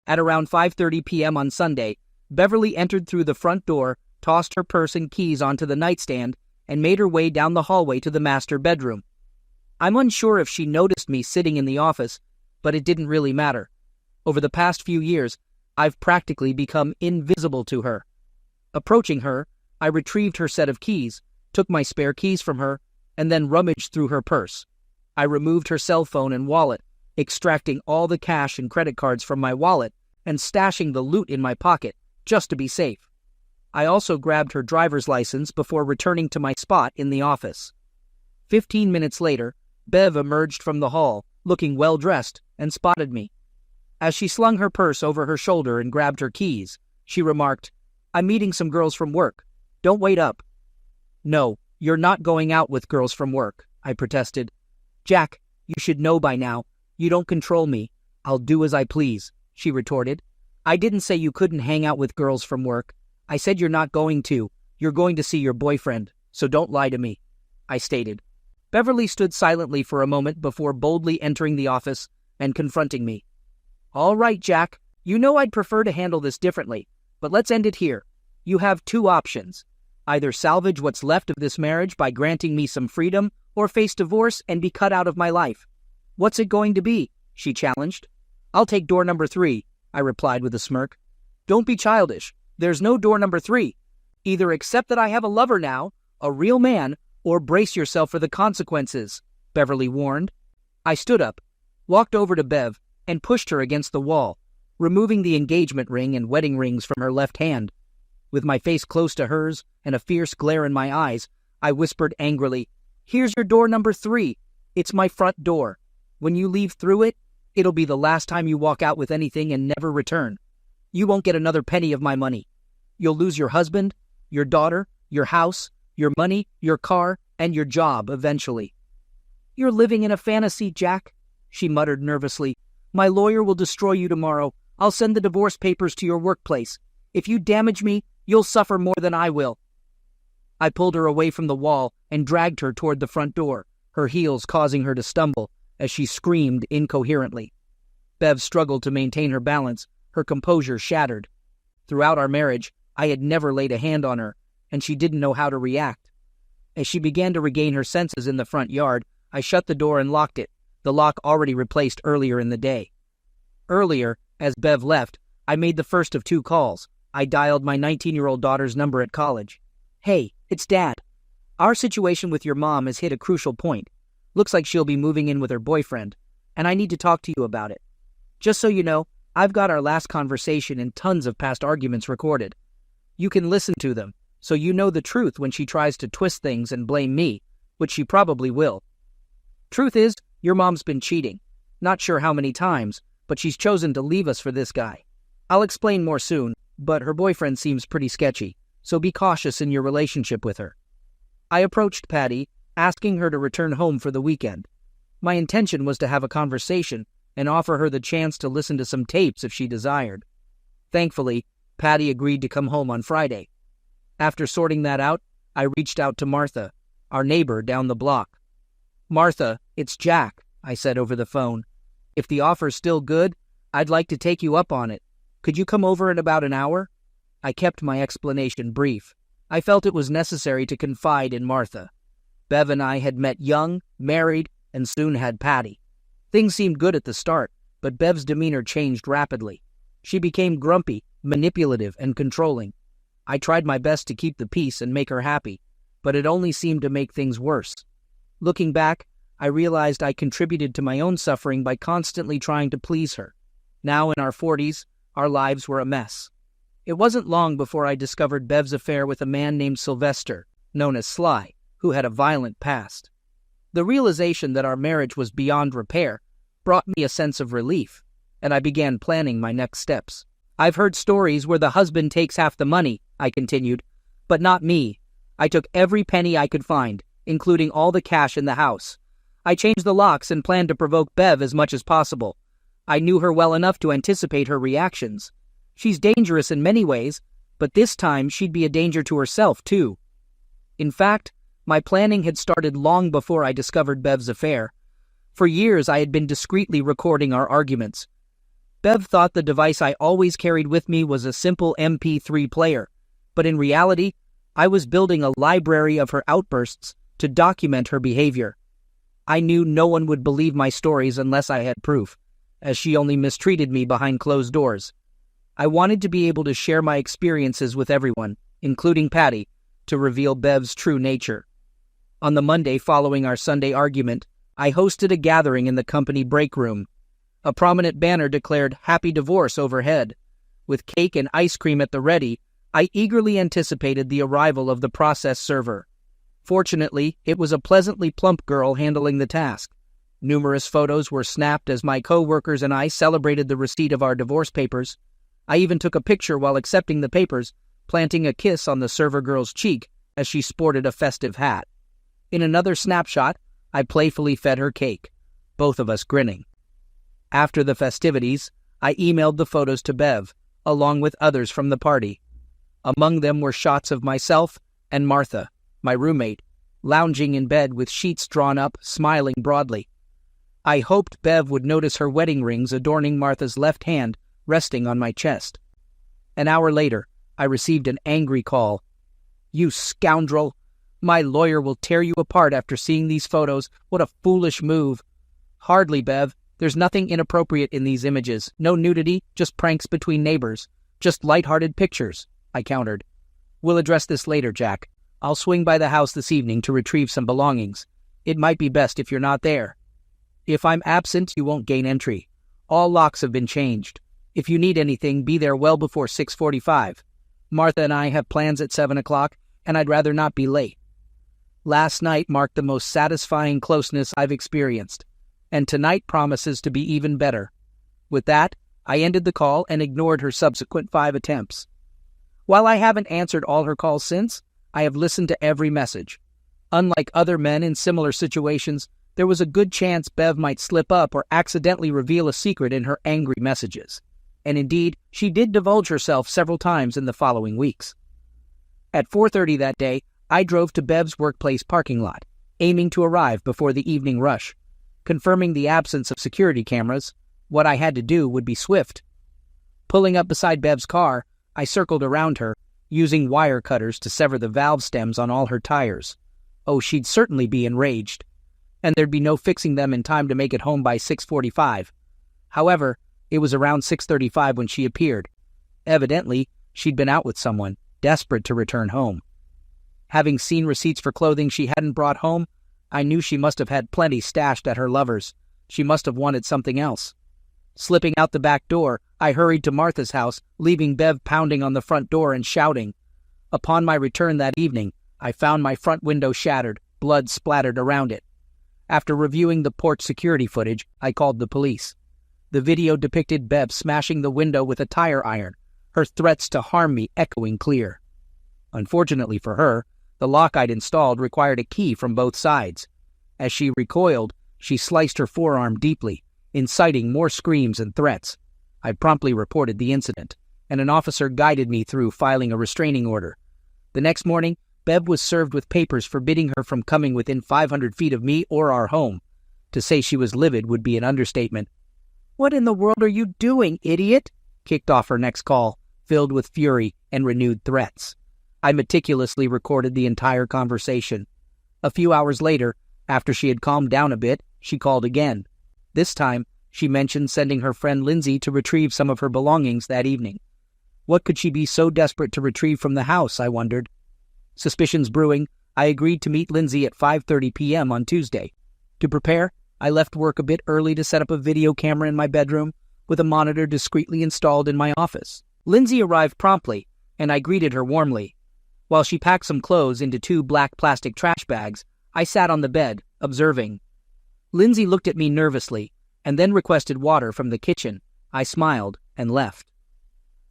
At around 5:30 p.m. on Sunday, Beverly entered through the front door, tossed her purse and keys onto the nightstand, and made her way down the hallway to the master bedroom. I'm unsure if she noticed me sitting in the office, but it didn't really matter. Over the past few years, I've practically become invisible to her. Approaching her, I retrieved her set of keys, took my spare keys from her, and then rummaged through her purse. I removed her cell phone and wallet, extracting all the cash and credit cards from my wallet and stashing the loot in my pocket, just to be safe. I also grabbed her driver's license before returning to my spot in the office. 15 minutes later, Bev emerged from the hall, looking well-dressed, and spotted me. As she slung her purse over her shoulder and grabbed her keys, she remarked, "I'm meeting some girls from work. Don't wait up." "No, you're not going out with girls from work," I protested. "Jack, you should know by now. You don't control me. I'll do as I please," she retorted. "I didn't say you couldn't hang out with girls from work. I said you're not going to. You're going to see your boyfriend, so don't lie to me," I stated. Beverly stood silently for a moment before boldly entering the office and confronting me. "All right, Jack, you know I'd prefer to handle this differently, but let's end it here. You have two options. Either salvage what's left of this marriage by granting me some freedom, or face divorce and be cut out of my life. What's it going to be?" she challenged. "I'll take door number 3, I replied with a smirk. "Don't be childish. There's no door number 3. Either accept that I have a lover now, a real man, or brace yourself for the consequences," Beverly warned. I stood up, walked over to Bev, and pushed her against the wall, removing the engagement ring and wedding rings from her left hand. With my face close to hers and a fierce glare in my eyes, I whispered angrily, "Here's your door number 3. It's my front door. When you leave through it, it'll be the last time you walk out with anything and never return. You won't get another penny of my money. You'll lose your husband, your daughter, your house, your money, your car, and your job eventually." "You're living in a fantasy, Jack," she muttered nervously. "My lawyer will destroy you tomorrow. I'll send the divorce papers to your workplace. If you damage me, you'll suffer more than I will." I pulled her away from the wall and dragged her toward the front door, her heels causing her to stumble as she screamed incoherently. Bev struggled to maintain her balance, her composure shattered. Throughout our marriage, I had never laid a hand on her, and she didn't know how to react. As she began to regain her senses in the front yard, I shut the door and locked it, the lock already replaced earlier in the day. Earlier, as Bev left, I made the first of 2 calls. I dialed my 19-year-old daughter's number at college. "Hey, it's Dad. Our situation with your mom has hit a crucial point. Looks like she'll be moving in with her boyfriend, and I need to talk to you about it. Just so you know, I've got our last conversation and tons of past arguments recorded. You can listen to them, so you know the truth when she tries to twist things and blame me, which she probably will. Truth is, your mom's been cheating. Not sure how many times, but she's chosen to leave us for this guy. I'll explain more soon, but her boyfriend seems pretty sketchy, so be cautious in your relationship with her." I approached Patty, asking her to return home for the weekend. My intention was to have a conversation and offer her the chance to listen to some tapes if she desired. Thankfully, Patty agreed to come home on Friday. After sorting that out, I reached out to Martha, our neighbor down the block. "Martha, it's Jack," I said over the phone. "If the offer's still good, I'd like to take you up on it. Could you come over in about an hour?" I kept my explanation brief. I felt it was necessary to confide in Martha. Bev and I had met young, married, and soon had Patty. Things seemed good at the start, but Bev's demeanor changed rapidly. She became grumpy, manipulative, and controlling. I tried my best to keep the peace and make her happy, but it only seemed to make things worse. Looking back, I realized I contributed to my own suffering by constantly trying to please her. Now in our 40s, our lives were a mess. It wasn't long before I discovered Bev's affair with a man named Sylvester, known as Sly, who had a violent past. The realization that our marriage was beyond repair brought me a sense of relief, and I began planning my next steps. "I've heard stories where the husband takes half the money," I continued, "but not me. I took every penny I could find, including all the cash in the house. I changed the locks and planned to provoke Bev as much as possible. I knew her well enough to anticipate her reactions. She's dangerous in many ways, but this time she'd be a danger to herself, too." In fact, my planning had started long before I discovered Bev's affair. For years I had been discreetly recording our arguments. Bev thought the device I always carried with me was a simple MP3 player, but in reality, I was building a library of her outbursts to document her behavior. I knew no one would believe my stories unless I had proof, as she only mistreated me behind closed doors. I wanted to be able to share my experiences with everyone, including Patty, to reveal Bev's true nature. On the Monday following our Sunday argument, I hosted a gathering in the company break room. A prominent banner declared "Happy Divorce" overhead. With cake and ice cream at the ready, I eagerly anticipated the arrival of the process server. Fortunately, it was a pleasantly plump girl handling the task. Numerous photos were snapped as my co-workers and I celebrated the receipt of our divorce papers. I even took a picture while accepting the papers, planting a kiss on the server girl's cheek as she sported a festive hat. In another snapshot, I playfully fed her cake, both of us grinning. After the festivities, I emailed the photos to Bev, along with others from the party. Among them were shots of myself and Martha, my roommate, lounging in bed with sheets drawn up, smiling broadly. I hoped Bev would notice her wedding rings adorning Martha's left hand resting on my chest. An hour later, I received an angry call. "You scoundrel! My lawyer will tear you apart after seeing these photos. What a foolish move." "Hardly, Bev. There's nothing inappropriate in these images. No nudity, just pranks between neighbors. Just light-hearted pictures," I countered. "We'll address this later, Jack. I'll swing by the house this evening to retrieve some belongings. It might be best if you're not there. If I'm absent, you won't gain entry. All locks have been changed. If you need anything, be there well before 6:45. Martha and I have plans at 7 o'clock, and I'd rather not be late." Last night marked the most satisfying closeness I've experienced, and tonight promises to be even better. With that, I ended the call and ignored her subsequent 5 attempts. While I haven't answered all her calls since, I have listened to every message. Unlike other men in similar situations, there was a good chance Bev might slip up or accidentally reveal a secret in her angry messages. And indeed, she did divulge herself several times in the following weeks. At 4:30 that day, I drove to Bev's workplace parking lot, aiming to arrive before the evening rush. Confirming the absence of security cameras, what I had to do would be swift. Pulling up beside Bev's car, I circled around her, using wire cutters to sever the valve stems on all her tires. Oh, she'd certainly be enraged. And there'd be no fixing them in time to make it home by 6:45. However, it was around 6:35 when she appeared. Evidently, she'd been out with someone, desperate to return home. Having seen receipts for clothing she hadn't brought home, I knew she must have had plenty stashed at her lover's. She must have wanted something else. Slipping out the back door, I hurried to Martha's house, leaving Bev pounding on the front door and shouting. Upon my return that evening, I found my front window shattered, blood splattered around it. After reviewing the porch security footage, I called the police. The video depicted Bev smashing the window with a tire iron, her threats to harm me echoing clear. Unfortunately for her, the lock I'd installed required a key from both sides. As she recoiled, she sliced her forearm deeply, inciting more screams and threats. I promptly reported the incident, and an officer guided me through filing a restraining order. The next morning, Bev was served with papers forbidding her from coming within 500 feet of me or our home. To say she was livid would be an understatement. "What in the world are you doing, idiot?" kicked off her next call, filled with fury and renewed threats. I meticulously recorded the entire conversation. A few hours later, after she had calmed down a bit, she called again. This time, she mentioned sending her friend Lindsay to retrieve some of her belongings that evening. What could she be so desperate to retrieve from the house, I wondered. Suspicions brewing, I agreed to meet Lindsay at 5:30 p.m. on Tuesday. To prepare, I left work a bit early to set up a video camera in my bedroom, with a monitor discreetly installed in my office. Lindsay arrived promptly, and I greeted her warmly. While she packed some clothes into 2 black plastic trash bags, I sat on the bed, observing. Lindsay looked at me nervously, and then requested water from the kitchen. I smiled and left.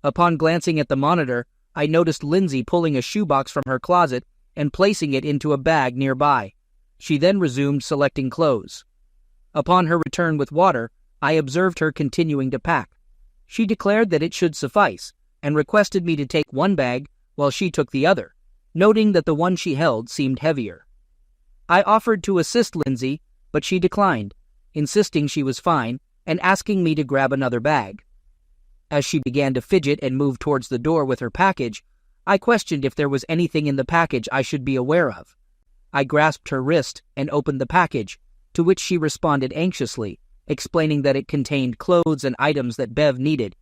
Upon glancing at the monitor, I noticed Lindsay pulling a shoebox from her closet and placing it into a bag nearby. She then resumed selecting clothes. Upon her return with water, I observed her continuing to pack. She declared that it should suffice, and requested me to take one bag while she took the other, noting that the one she held seemed heavier. I offered to assist Lindsay, but she declined, insisting she was fine and asking me to grab another bag. As she began to fidget and move towards the door with her package, I questioned if there was anything in the package I should be aware of. I grasped her wrist and opened the package, to which she responded anxiously, explaining that it contained clothes and items that Bev needed.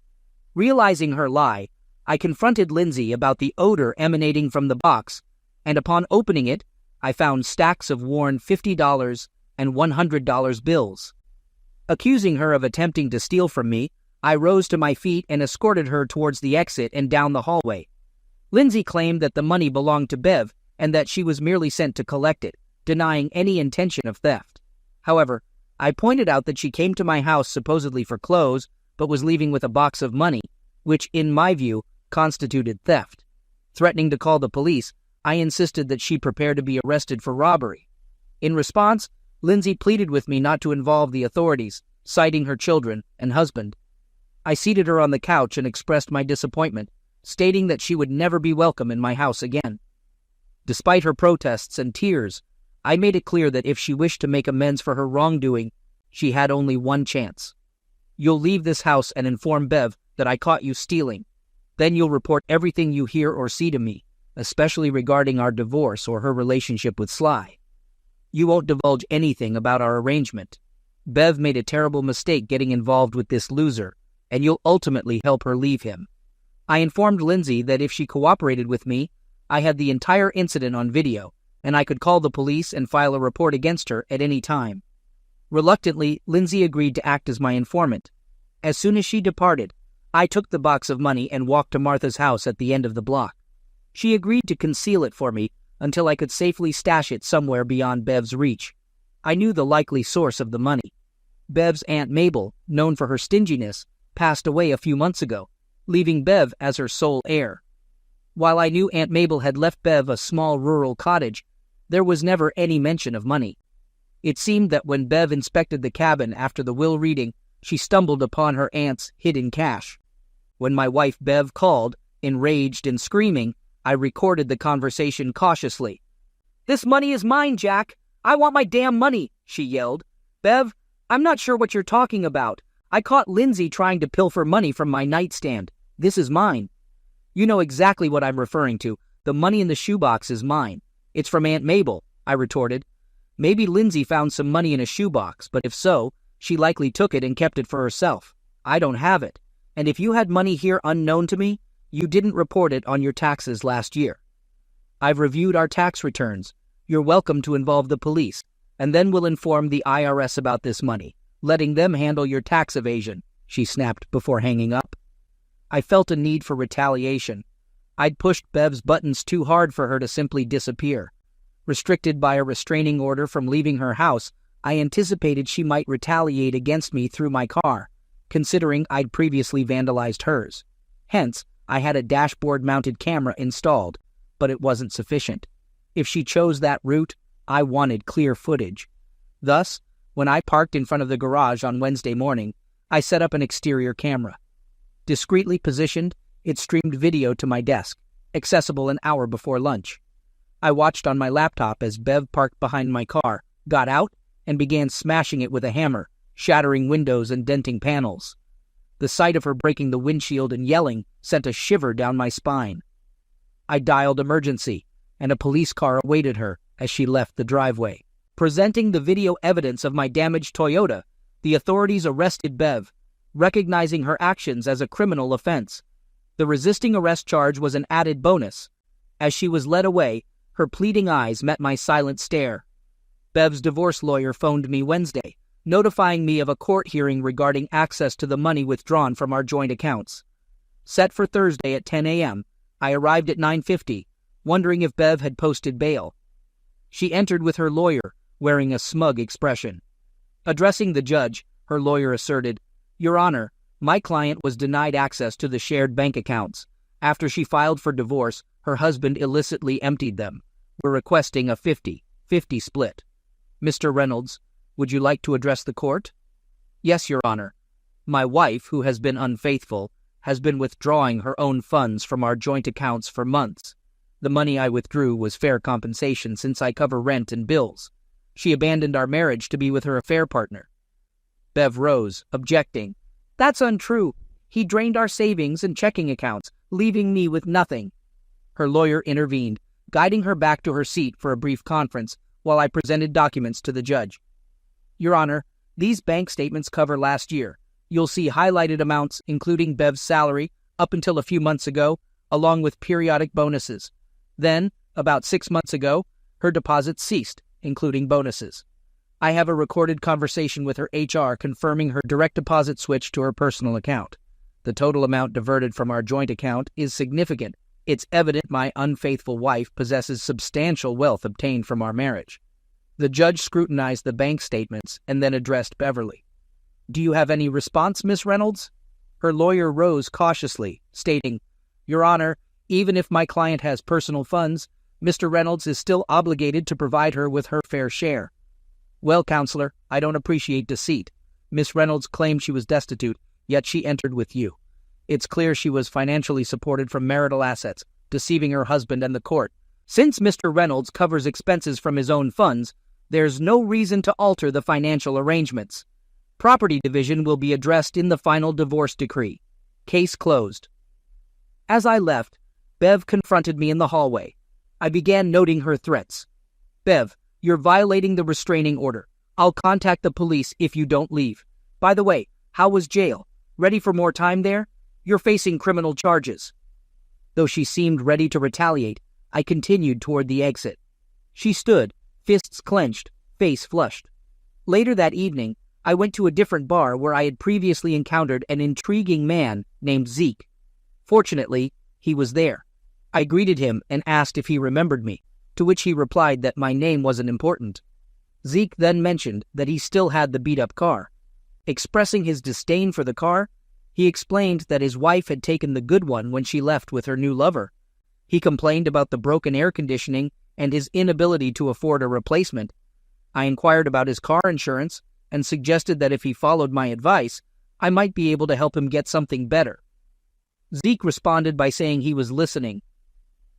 Realizing her lie, I confronted Lindsay about the odor emanating from the box, and upon opening it, I found stacks of worn $50 and $100 bills. Accusing her of attempting to steal from me, I rose to my feet and escorted her towards the exit and down the hallway. Lindsay claimed that the money belonged to Bev and that she was merely sent to collect it, denying any intention of theft. However, I pointed out that she came to my house supposedly for clothes, but was leaving with a box of money, which, in my view, constituted theft. Threatening to call the police, I insisted that she prepare to be arrested for robbery. In response, Lindsay pleaded with me not to involve the authorities, citing her children and husband. I seated her on the couch and expressed my disappointment, stating that she would never be welcome in my house again. Despite her protests and tears, I made it clear that if she wished to make amends for her wrongdoing, she had only one chance. You'll leave this house and inform Bev that I caught you stealing. Then you'll report everything you hear or see to me, especially regarding our divorce or her relationship with Sly. You won't divulge anything about our arrangement. Bev made a terrible mistake getting involved with this loser, and you'll ultimately help her leave him. I informed Lindsay that if she cooperated with me, I had the entire incident on video, and I could call the police and file a report against her at any time. Reluctantly, Lindsay agreed to act as my informant. As soon as she departed, I took the box of money and walked to Martha's house at the end of the block. She agreed to conceal it for me until I could safely stash it somewhere beyond Bev's reach. I knew the likely source of the money. Bev's Aunt Mabel, known for her stinginess, passed away a few months ago, leaving Bev as her sole heir. While I knew Aunt Mabel had left Bev a small rural cottage, there was never any mention of money. It seemed that when Bev inspected the cabin after the will reading, she stumbled upon her aunt's hidden cash. When my wife Bev called, enraged and screaming, I recorded the conversation cautiously. "This money is mine, Jack. I want my damn money," she yelled. "Bev, I'm not sure what you're talking about. I caught Lindsay trying to pilfer money from my nightstand. This is mine." "You know exactly what I'm referring to. The money in the shoebox is mine. It's from Aunt Mabel," I retorted. "Maybe Lindsay found some money in a shoebox, but if so, she likely took it and kept it for herself. I don't have it. And if you had money here unknown to me, you didn't report it on your taxes last year. I've reviewed our tax returns. You're welcome to involve the police, and then we'll inform the IRS about this money, letting them handle your tax evasion," she snapped before hanging up. I felt a need for retaliation. I'd pushed Bev's buttons too hard for her to simply disappear. Restricted by a restraining order from leaving her house, I anticipated she might retaliate against me through my car, considering I'd previously vandalized hers. Hence, I had a dashboard-mounted camera installed, but it wasn't sufficient. If she chose that route, I wanted clear footage. Thus, when I parked in front of the garage on Wednesday morning, I set up an exterior camera. Discreetly positioned, it streamed video to my desk, accessible an hour before lunch. I watched on my laptop as Bev parked behind my car, got out, and began smashing it with a hammer, shattering windows and denting panels. The sight of her breaking the windshield and yelling sent a shiver down my spine. I dialed emergency, and a police car awaited her as she left the driveway. Presenting the video evidence of my damaged Toyota, the authorities arrested Bev, recognizing her actions as a criminal offense. The resisting arrest charge was an added bonus. As she was led away, her pleading eyes met my silent stare. Bev's divorce lawyer phoned me Wednesday, notifying me of a court hearing regarding access to the money withdrawn from our joint accounts. Set for Thursday at 10 a.m., I arrived at 9:50, wondering if Bev had posted bail. She entered with her lawyer, wearing a smug expression. Addressing the judge, her lawyer asserted, "Your Honor, my client was denied access to the shared bank accounts. After she filed for divorce, her husband illicitly emptied them. We're requesting a 50-50 split. Mr. Reynolds, would you like to address the court?" "Yes, Your Honor. My wife, who has been unfaithful, has been withdrawing her own funds from our joint accounts for months. The money I withdrew was fair compensation since I cover rent and bills. She abandoned our marriage to be with her affair partner." Bev rose, objecting. "That's untrue. He drained our savings and checking accounts, leaving me with nothing." Her lawyer intervened, guiding her back to her seat for a brief conference while I presented documents to the judge. "Your Honor, these bank statements cover last year. You'll see highlighted amounts, including Bev's salary, up until a few months ago, along with periodic bonuses. Then, about 6 months ago, her deposits ceased, including bonuses. I have a recorded conversation with her HR confirming her direct deposit switch to her personal account. The total amount diverted from our joint account is significant. It's evident my unfaithful wife possesses substantial wealth obtained from our marriage." The judge scrutinized the bank statements and then addressed Beverly. "Do you have any response, Miss Reynolds?" Her lawyer rose cautiously, stating, "Your Honor, even if my client has personal funds, Mr. Reynolds is still obligated to provide her with her fair share." "Well, counselor, I don't appreciate deceit. Miss Reynolds claimed she was destitute, yet she entered with you. It's clear she was financially supported from marital assets, deceiving her husband and the court. Since Mr. Reynolds covers expenses from his own funds, there's no reason to alter the financial arrangements. Property division will be addressed in the final divorce decree. Case closed." As I left, Bev confronted me in the hallway. I began noting her threats. "Bev, you're violating the restraining order. I'll contact the police if you don't leave. By the way, how was jail? Ready for more time there? You're facing criminal charges." Though she seemed ready to retaliate, I continued toward the exit. She stood, fists clenched, face flushed. Later that evening, I went to a different bar where I had previously encountered an intriguing man named Zeke. Fortunately, he was there. I greeted him and asked if he remembered me, to which he replied that my name wasn't important. Zeke then mentioned that he still had the beat-up car. Expressing his disdain for the car, he explained that his wife had taken the good one when she left with her new lover. He complained about the broken air conditioning and his inability to afford a replacement. I inquired about his car insurance and suggested that if he followed my advice, I might be able to help him get something better. Zeke responded by saying he was listening.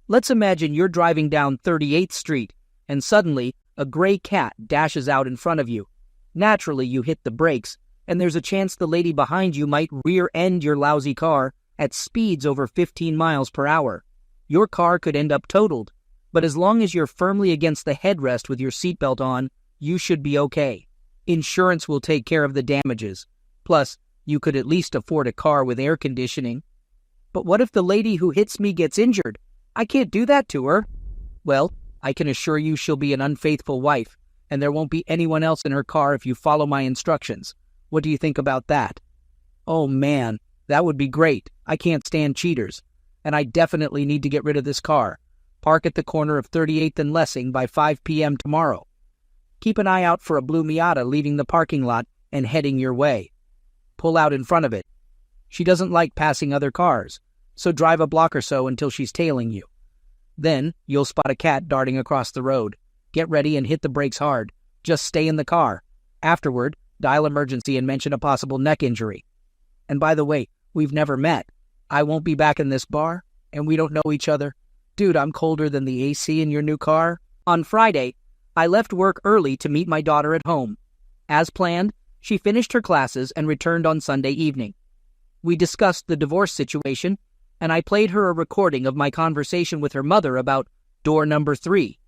"Let's imagine you're driving down 38th Street, and suddenly a gray cat dashes out in front of you. Naturally, you hit the brakes, and there's a chance the lady behind you might rear-end your lousy car at speeds over 15 miles per hour. Your car could end up totaled, but as long as you're firmly against the headrest with your seatbelt on, you should be okay. Insurance will take care of the damages. Plus, you could at least afford a car with air conditioning. But what if the lady who hits me gets injured? I can't do that to her." "Well, I can assure you she'll be an unfaithful wife, and there won't be anyone else in her car if you follow my instructions. What do you think about that?" "Oh man, that would be great. I can't stand cheaters. And I definitely need to get rid of this car. Park at the corner of 38th and Lessing by 5 p.m. tomorrow. Keep an eye out for a blue Miata leaving the parking lot and heading your way. Pull out in front of it. She doesn't like passing other cars, so drive a block or so until she's tailing you. Then you'll spot a cat darting across the road. Get ready and hit the brakes hard. Just stay in the car. Afterward, dial emergency and mention a possible neck injury. And by the way, we've never met. I won't be back in this bar, and we don't know each other. Dude, I'm colder than the AC in your new car." On Friday, I left work early to meet my daughter at home. As planned, she finished her classes and returned on Sunday evening. We discussed the divorce situation, and I played her a recording of my conversation with her mother about door number 3.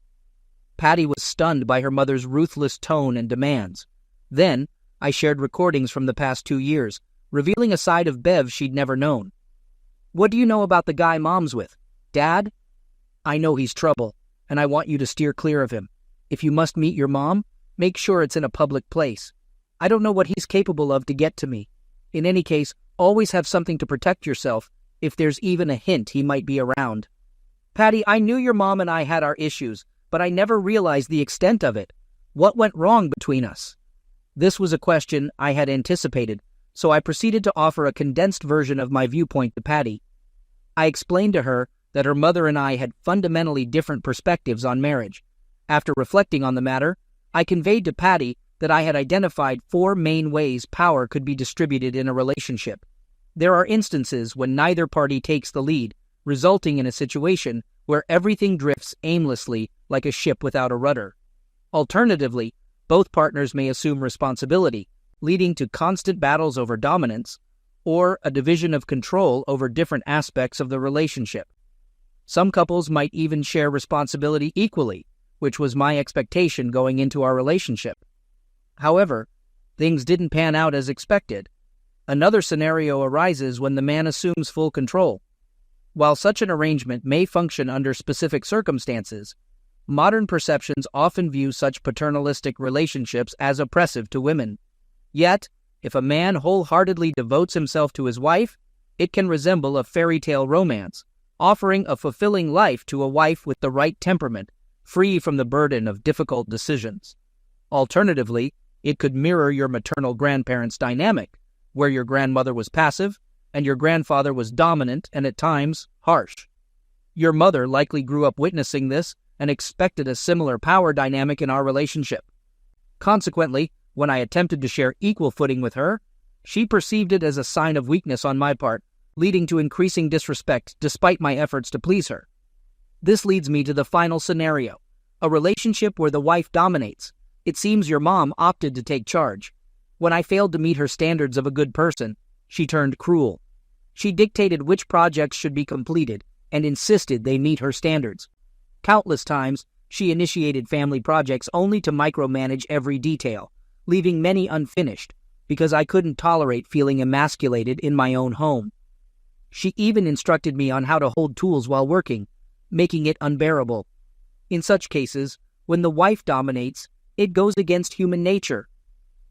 Patty was stunned by her mother's ruthless tone and demands. Then, I shared recordings from the past 2 years, revealing a side of Bev she'd never known. "What do you know about the guy Mom's with? Dad? I know he's trouble, and I want you to steer clear of him. If you must meet your mom, make sure it's in a public place. I don't know what he's capable of to get to me. In any case, always have something to protect yourself if there's even a hint he might be around. Patty, I knew your mom and I had our issues, but I never realized the extent of it. What went wrong between us?" This was a question I had anticipated, so I proceeded to offer a condensed version of my viewpoint to Patty. I explained to her that her mother and I had fundamentally different perspectives on marriage. After reflecting on the matter, I conveyed to Patty that I had identified 4 main ways power could be distributed in a relationship. There are instances when neither party takes the lead, resulting in a situation where everything drifts aimlessly like a ship without a rudder. Alternatively, both partners may assume responsibility, leading to constant battles over dominance, or a division of control over different aspects of the relationship. Some couples might even share responsibility equally, which was my expectation going into our relationship. However, things didn't pan out as expected. Another scenario arises when the man assumes full control. While such an arrangement may function under specific circumstances, modern perceptions often view such paternalistic relationships as oppressive to women. Yet, if a man wholeheartedly devotes himself to his wife, it can resemble a fairy tale romance, offering a fulfilling life to a wife with the right temperament, free from the burden of difficult decisions. Alternatively, it could mirror your maternal grandparents' dynamic, where your grandmother was passive and your grandfather was dominant and at times harsh. Your mother likely grew up witnessing this and expected a similar power dynamic in our relationship. Consequently, when I attempted to share equal footing with her, she perceived it as a sign of weakness on my part, leading to increasing disrespect despite my efforts to please her. This leads me to the final scenario, a relationship where the wife dominates. It seems your mom opted to take charge. When I failed to meet her standards of a good person, she turned cruel. She dictated which projects should be completed and insisted they meet her standards. Countless times, she initiated family projects only to micromanage every detail, leaving many unfinished because I couldn't tolerate feeling emasculated in my own home. She even instructed me on how to hold tools while working, making it unbearable. In such cases, when the wife dominates, it goes against human nature.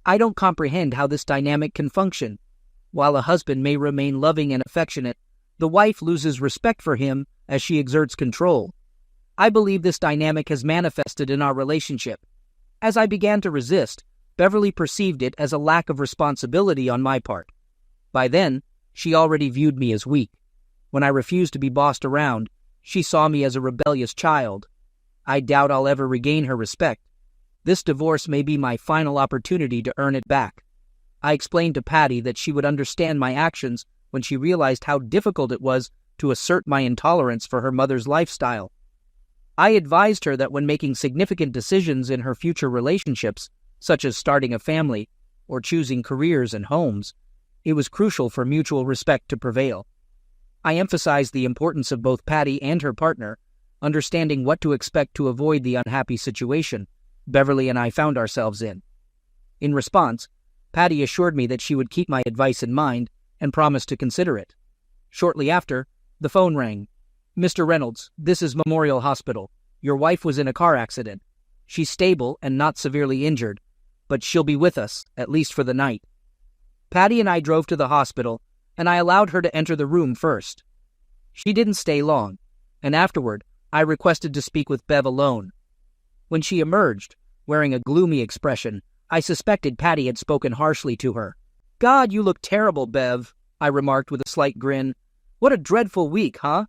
I don't comprehend how this dynamic can function. While a husband may remain loving and affectionate, the wife loses respect for him as she exerts control. I believe this dynamic has manifested in our relationship. As I began to resist, Beverly perceived it as a lack of responsibility on my part. By then, she already viewed me as weak. When I refused to be bossed around, she saw me as a rebellious child. I doubt I'll ever regain her respect. This divorce may be my final opportunity to earn it back. I explained to Patty that she would understand my actions when she realized how difficult it was to assert my intolerance for her mother's lifestyle. I advised her that when making significant decisions in her future relationships, such as starting a family or choosing careers and homes, it was crucial for mutual respect to prevail. I emphasized the importance of both Patty and her partner understanding what to expect to avoid the unhappy situation Beverly and I found ourselves in. In response, Patty assured me that she would keep my advice in mind and promised to consider it. Shortly after, the phone rang. "Mr. Reynolds, this is Memorial Hospital. Your wife was in a car accident. She's stable and not severely injured, but she'll be with us, at least for the night." Patty and I drove to the hospital, and I allowed her to enter the room first. She didn't stay long, and afterward, I requested to speak with Bev alone. When she emerged, wearing a gloomy expression, I suspected Patty had spoken harshly to her. "God, you look terrible, Bev," I remarked with a slight grin. "What a dreadful week, huh?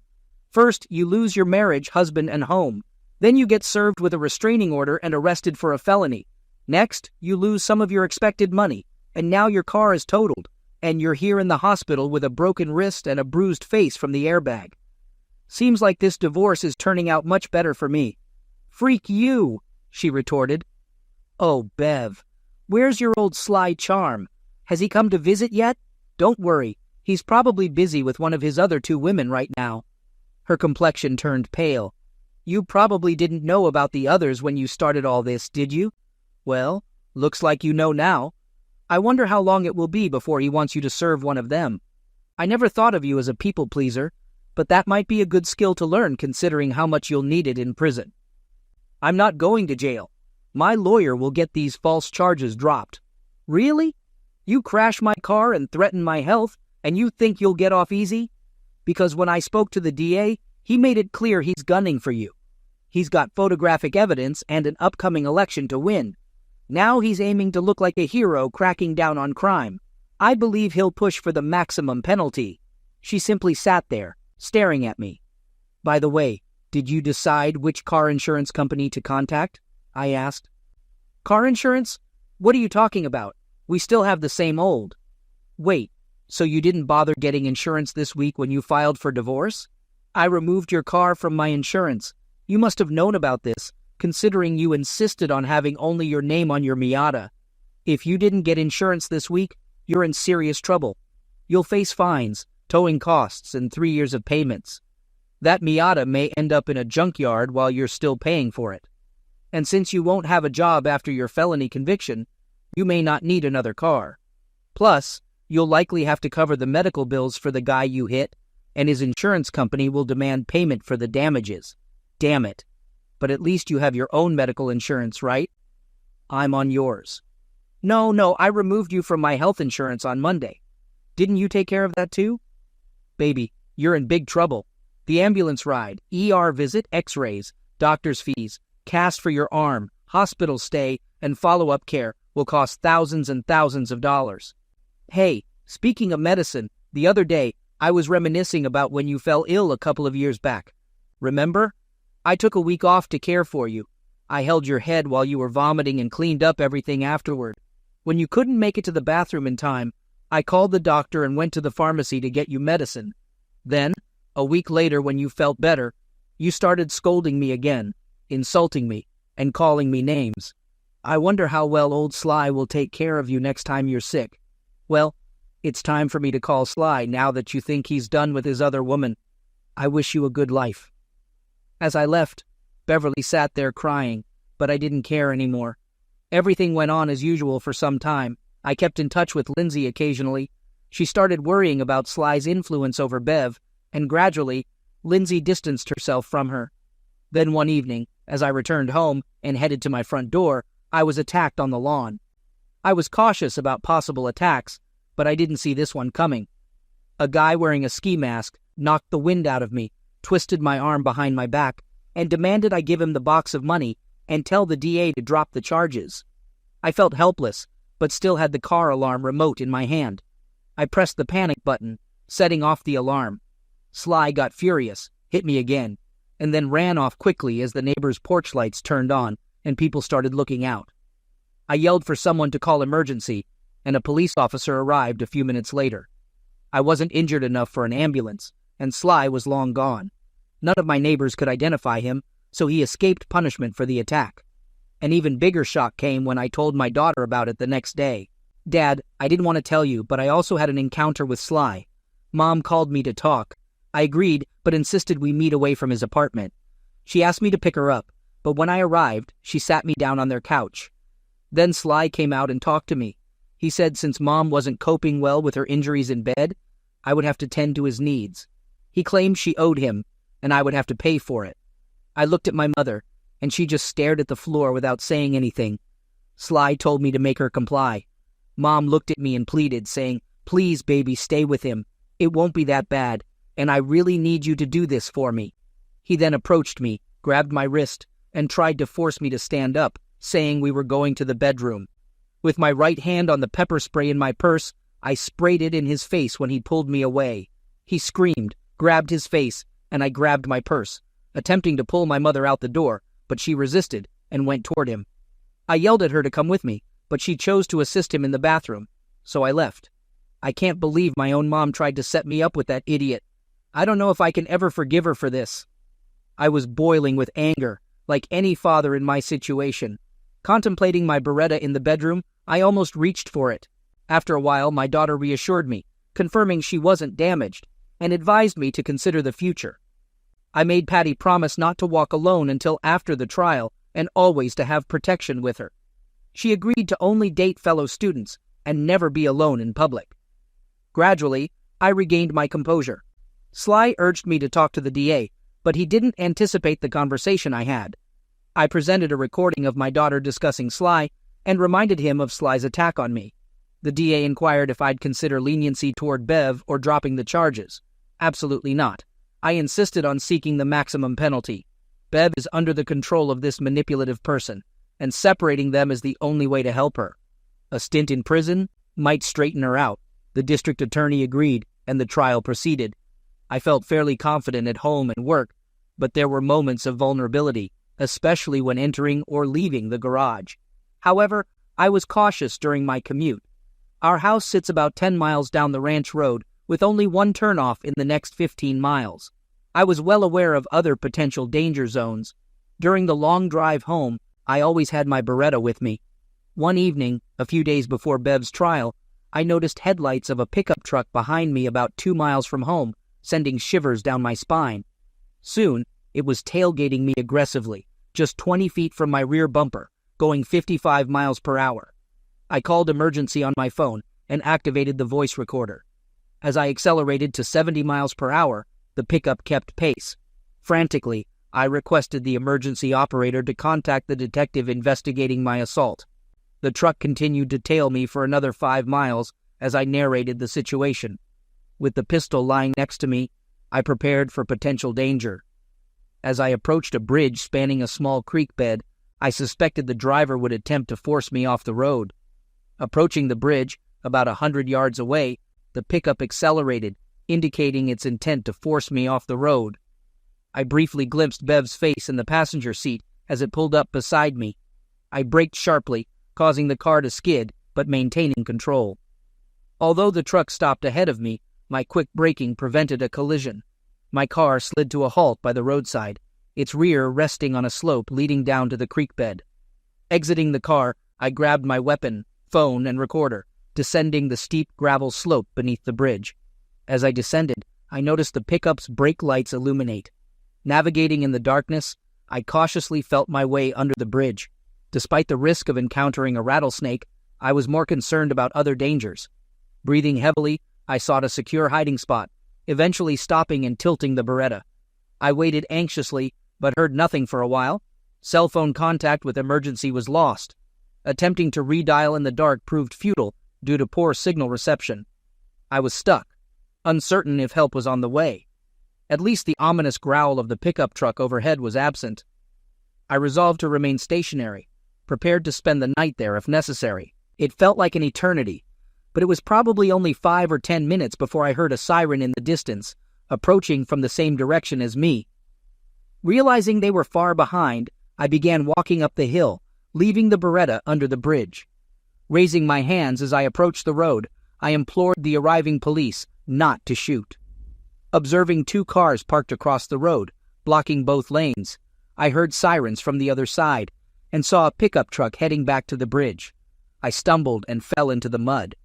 First, you lose your marriage, husband, and home. Then you get served with a restraining order and arrested for a felony. Next, you lose some of your expected money, and now your car is totaled, and you're here in the hospital with a broken wrist and a bruised face from the airbag. Seems like this divorce is turning out much better for me." "Freak you," she retorted. "Oh, Bev, where's your old sly charm? Has he come to visit yet? Don't worry, he's probably busy with one of his other two women right now." Her complexion turned pale. "You probably didn't know about the others when you started all this, did you? Well, looks like you know now. I wonder how long it will be before he wants you to serve one of them. I never thought of you as a people pleaser, but that might be a good skill to learn considering how much you'll need it in prison." "I'm not going to jail. My lawyer will get these false charges dropped." "Really? You crash my car and threaten my health, and you think you'll get off easy? Because when I spoke to the DA, he made it clear he's gunning for you. He's got photographic evidence and an upcoming election to win. Now he's aiming to look like a hero cracking down on crime. I believe he'll push for the maximum penalty." She simply sat there, staring at me. "By the way, did you decide which car insurance company to contact?" I asked. "Car insurance? What are you talking about? We still have the same old." "Wait, so you didn't bother getting insurance this week when you filed for divorce? I removed your car from my insurance. You must have known about this, considering you insisted on having only your name on your Miata. If you didn't get insurance this week, you're in serious trouble. You'll face fines, towing costs, and 3 years of payments. That Miata may end up in a junkyard while you're still paying for it. And since you won't have a job after your felony conviction, you may not need another car. Plus, you'll likely have to cover the medical bills for the guy you hit, and his insurance company will demand payment for the damages. Damn it. But at least you have your own medical insurance, right? I'm on yours. No, I removed you from my health insurance on Monday. Didn't you take care of that too? Baby, you're in big trouble. The ambulance ride, ER visit, x-rays, doctor's fees, cast for your arm, hospital stay, and follow-up care will cost thousands and thousands of dollars. Hey, speaking of medicine, the other day, I was reminiscing about when you fell ill a couple of years back. Remember? I took a week off to care for you. I held your head while you were vomiting and cleaned up everything afterward. When you couldn't make it to the bathroom in time, I called the doctor and went to the pharmacy to get you medicine. Then, a week later when you felt better, you started scolding me again, insulting me, and calling me names. I wonder how well old Sly will take care of you next time you're sick. Well, it's time for me to call Sly now that you think he's done with his other woman. I wish you a good life. As I left, Beverly sat there crying, but I didn't care anymore. Everything went on as usual for some time. I kept in touch with Lindsay occasionally. She started worrying about Sly's influence over Bev, and gradually, Lindsay distanced herself from her. Then one evening, as I returned home and headed to my front door, I was attacked on the lawn. I was cautious about possible attacks, but I didn't see this one coming. A guy wearing a ski mask knocked the wind out of me, twisted my arm behind my back, and demanded I give him the box of money and tell the DA to drop the charges. I felt helpless, but still had the car alarm remote in my hand. I pressed the panic button, setting off the alarm. Sly got furious, hit me again, and then ran off quickly as the neighbor's porch lights turned on and people started looking out. I yelled for someone to call emergency, and a police officer arrived a few minutes later. I wasn't injured enough for an ambulance, and Sly was long gone. None of my neighbors could identify him, so he escaped punishment for the attack. An even bigger shock came when I told my daughter about it the next day. Dad, I didn't want to tell you, but I also had an encounter with Sly. Mom called me to talk. I agreed, but insisted we meet away from his apartment. She asked me to pick her up, but when I arrived, she sat me down on their couch. Then Sly came out and talked to me. He said since Mom wasn't coping well with her injuries in bed, I would have to tend to his needs. He claimed she owed him, and I would have to pay for it. I looked at my mother, and she just stared at the floor without saying anything. Sly told me to make her comply. Mom looked at me and pleaded, saying, "Please, baby, stay with him. It won't be that bad, and I really need you to do this for me." He then approached me, grabbed my wrist, and tried to force me to stand up, saying we were going to the bedroom. With my right hand on the pepper spray in my purse, I sprayed it in his face when he pulled me away. He screamed, grabbed his face, and I grabbed my purse, attempting to pull my mother out the door, but she resisted and went toward him. I yelled at her to come with me, but she chose to assist him in the bathroom, so I left. I can't believe my own mom tried to set me up with that idiot. I don't know if I can ever forgive her for this. I was boiling with anger, like any father in my situation. Contemplating my Beretta in the bedroom, I almost reached for it. After a while, my daughter reassured me, confirming she wasn't damaged, and advised me to consider the future. I made Patty promise not to walk alone until after the trial and always to have protection with her. She agreed to only date fellow students and never be alone in public. Gradually, I regained my composure. Sly urged me to talk to the DA, but he didn't anticipate the conversation I had. I presented a recording of my daughter discussing Sly and reminded him of Sly's attack on me. The DA inquired if I'd consider leniency toward Bev or dropping the charges. Absolutely not. I insisted on seeking the maximum penalty. Bev is under the control of this manipulative person, and separating them is the only way to help her. A stint in prison might straighten her out. The district attorney agreed, and the trial proceeded. I felt fairly confident at home and work, but there were moments of vulnerability, especially when entering or leaving the garage. However, I was cautious during my commute. Our house sits about 10 miles down the ranch road, with only one turnoff in the next 15 miles. I was well aware of other potential danger zones. During the long drive home, I always had my Beretta with me. One evening, a few days before Bev's trial, I noticed headlights of a pickup truck behind me about 2 miles from home, sending shivers down my spine. Soon, it was tailgating me aggressively, just 20 feet from my rear bumper, going 55 miles per hour. I called emergency on my phone and activated the voice recorder. As I accelerated to 70 miles per hour, the pickup kept pace. Frantically, I requested the emergency operator to contact the detective investigating my assault. The truck continued to tail me for another 5 miles as I narrated the situation. With the pistol lying next to me, I prepared for potential danger. As I approached a bridge spanning a small creek bed, I suspected the driver would attempt to force me off the road. Approaching the bridge, about 100 yards away, the pickup accelerated, indicating its intent to force me off the road. I briefly glimpsed Bev's face in the passenger seat as it pulled up beside me. I braked sharply, causing the car to skid, but maintaining control. Although the truck stopped ahead of me, my quick braking prevented a collision. My car slid to a halt by the roadside, its rear resting on a slope leading down to the creek bed. Exiting the car, I grabbed my weapon, phone, and recorder, descending the steep gravel slope beneath the bridge. As I descended, I noticed the pickup's brake lights illuminate. Navigating in the darkness, I cautiously felt my way under the bridge. Despite the risk of encountering a rattlesnake, I was more concerned about other dangers. Breathing heavily, I sought a secure hiding spot, eventually stopping and tilting the Beretta. I waited anxiously, but heard nothing for a while. Cell phone contact with emergency was lost. Attempting to redial in the dark proved futile due to poor signal reception. I was stuck, uncertain if help was on the way. At least the ominous growl of the pickup truck overhead was absent. I resolved to remain stationary, prepared to spend the night there if necessary. It felt like an eternity, but it was probably only 5 or 10 minutes before I heard a siren in the distance, approaching from the same direction as me. Realizing they were far behind, I began walking up the hill, leaving the Beretta under the bridge. Raising my hands as I approached the road, I implored the arriving police not to shoot. Observing 2 cars parked across the road, blocking both lanes, I heard sirens from the other side and saw a pickup truck heading back to the bridge. I stumbled and fell into the mud.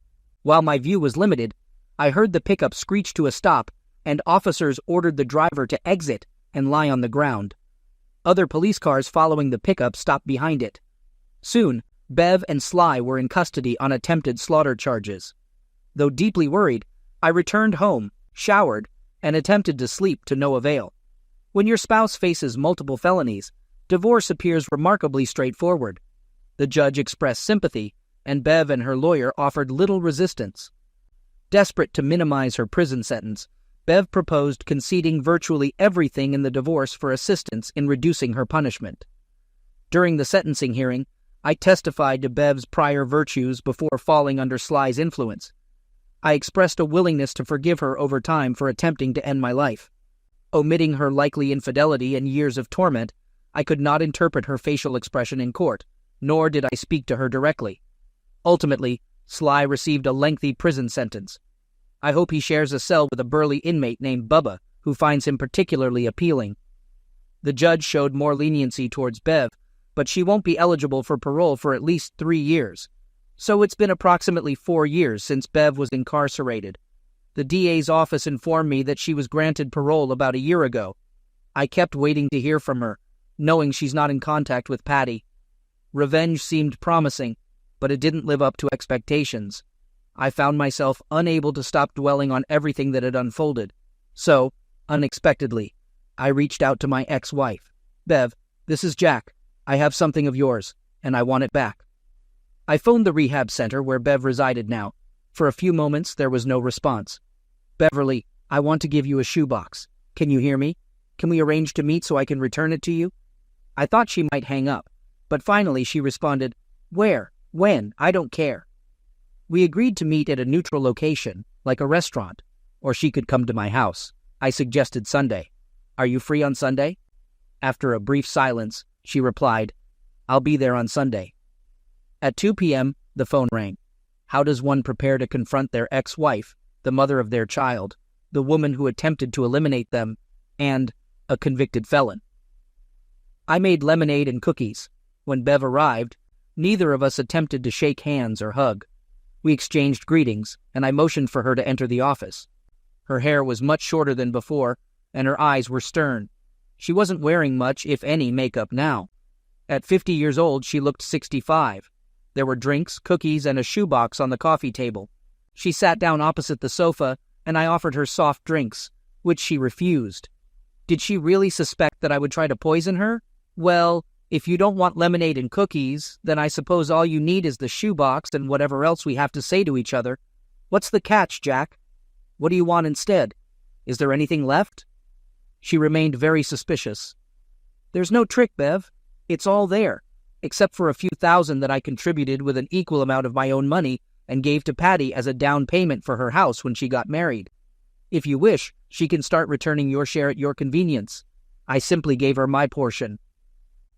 While my view was limited, I heard the pickup screech to a stop, and officers ordered the driver to exit and lie on the ground. Other police cars following the pickup stopped behind it. Soon, Bev and Sly were in custody on attempted slaughter charges. Though deeply worried, I returned home, showered, and attempted to sleep to no avail. When your spouse faces multiple felonies, divorce appears remarkably straightforward. The judge expressed sympathy, and Bev and her lawyer offered little resistance. Desperate to minimize her prison sentence, Bev proposed conceding virtually everything in the divorce for assistance in reducing her punishment. During the sentencing hearing, I testified to Bev's prior virtues before falling under Sly's influence. I expressed a willingness to forgive her over time for attempting to end my life. Omitting her likely infidelity and years of torment, I could not interpret her facial expression in court, nor did I speak to her directly. Ultimately, Sly received a lengthy prison sentence. I hope he shares a cell with a burly inmate named Bubba, who finds him particularly appealing. The judge showed more leniency towards Bev, but she won't be eligible for parole for at least 3 years. So it's been approximately 4 years since Bev was incarcerated. The DA's office informed me that she was granted parole about a year ago. I kept waiting to hear from her, knowing she's not in contact with Patty. Revenge seemed promising, but it didn't live up to expectations. I found myself unable to stop dwelling on everything that had unfolded. So, unexpectedly, I reached out to my ex-wife. Bev, this is Jack. I have something of yours, and I want it back. I phoned the rehab center where Bev resided now. For a few moments, there was no response. Beverly, I want to give you a shoebox. Can you hear me? Can we arrange to meet so I can return it to you? I thought she might hang up, but finally she responded, Where? When? I don't care. We agreed to meet at a neutral location, like a restaurant, or she could come to my house. I suggested Sunday. Are you free on Sunday? After a brief silence, she replied, I'll be there on Sunday. At 2 p.m., the phone rang. How does one prepare to confront their ex-wife, the mother of their child, the woman who attempted to eliminate them, and a convicted felon? I made lemonade and cookies. When Bev arrived, neither of us attempted to shake hands or hug. We exchanged greetings, and I motioned for her to enter the office. Her hair was much shorter than before, and her eyes were stern. She wasn't wearing much, if any, makeup now. At 50 years old, she looked 65. There were drinks, cookies, and a shoebox on the coffee table. She sat down opposite the sofa, and I offered her soft drinks, which she refused. Did she really suspect that I would try to poison her? Well, if you don't want lemonade and cookies, then I suppose all you need is the shoebox and whatever else we have to say to each other. What's the catch, Jack? What do you want instead? Is there anything left? She remained very suspicious. There's no trick, Bev. It's all there, except for a few thousand that I contributed with an equal amount of my own money and gave to Patty as a down payment for her house when she got married. If you wish, she can start returning your share at your convenience. I simply gave her my portion.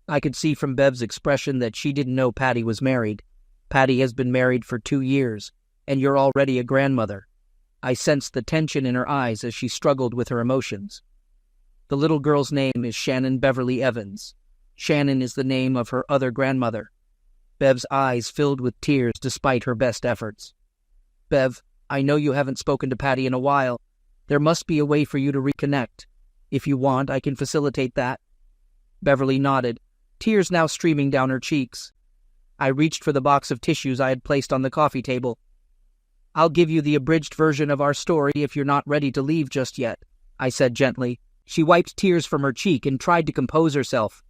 I could see from Bev's expression that she didn't know Patty was married. Patty has been married for 2 years, and you're already a grandmother. I sensed the tension in her eyes as she struggled with her emotions. The little girl's name is Shannon Beverly Evans. Shannon is the name of her other grandmother. Bev's eyes filled with tears despite her best efforts. Bev, I know you haven't spoken to Patty in a while. There must be a way for you to reconnect. If you want, I can facilitate that. Beverly nodded, tears now streaming down her cheeks. I reached for the box of tissues I had placed on the coffee table. I'll give you the abridged version of our story if you're not ready to leave just yet, I said gently. She wiped tears from her cheek and tried to compose herself.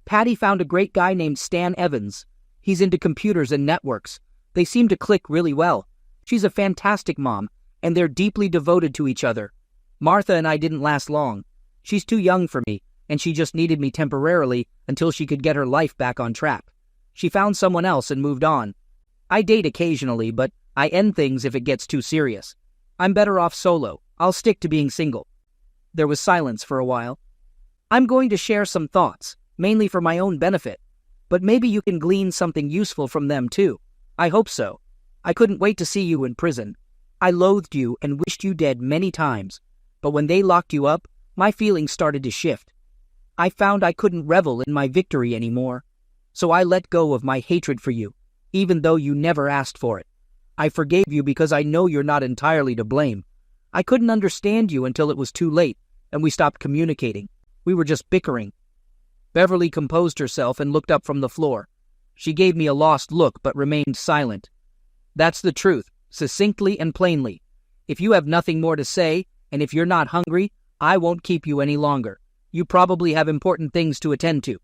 Patty found a great guy named Stan Evans. He's into computers and networks. They seem to click really well. She's a fantastic mom, and they're deeply devoted to each other. Martha and I didn't last long. She's too young for me, and she just needed me temporarily until she could get her life back on track. She found someone else and moved on. I date occasionally, but I end things if it gets too serious. I'm better off solo. I'll stick to being single. There was silence for a while. I'm going to share some thoughts, mainly for my own benefit, but maybe you can glean something useful from them too. I hope so. I couldn't wait to see you in prison. I loathed you and wished you dead many times, but when they locked you up, my feelings started to shift. I found I couldn't revel in my victory anymore, so I let go of my hatred for you, even though you never asked for it. I forgave you because I know you're not entirely to blame. I couldn't understand you until it was too late, and we stopped communicating. We were just bickering. Beverly composed herself and looked up from the floor. She gave me a lost look but remained silent. That's the truth, succinctly and plainly. If you have nothing more to say, and if you're not hungry, I won't keep you any longer. You probably have important things to attend to.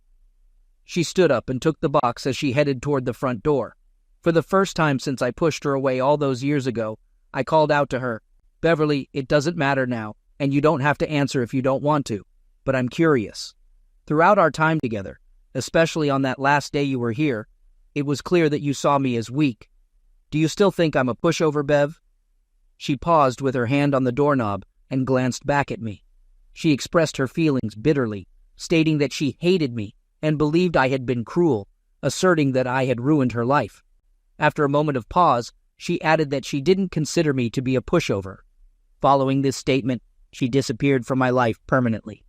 She stood up and took the box as she headed toward the front door. For the first time since I pushed her away all those years ago, I called out to her, Beverly, it doesn't matter now, and you don't have to answer if you don't want to, but I'm curious. Throughout our time together, especially on that last day you were here, it was clear that you saw me as weak. Do you still think I'm a pushover, Bev? She paused with her hand on the doorknob and glanced back at me. She expressed her feelings bitterly, stating that she hated me and believed I had been cruel, asserting that I had ruined her life. After a moment of pause, she added that she didn't consider me to be a pushover. Following this statement, she disappeared from my life permanently.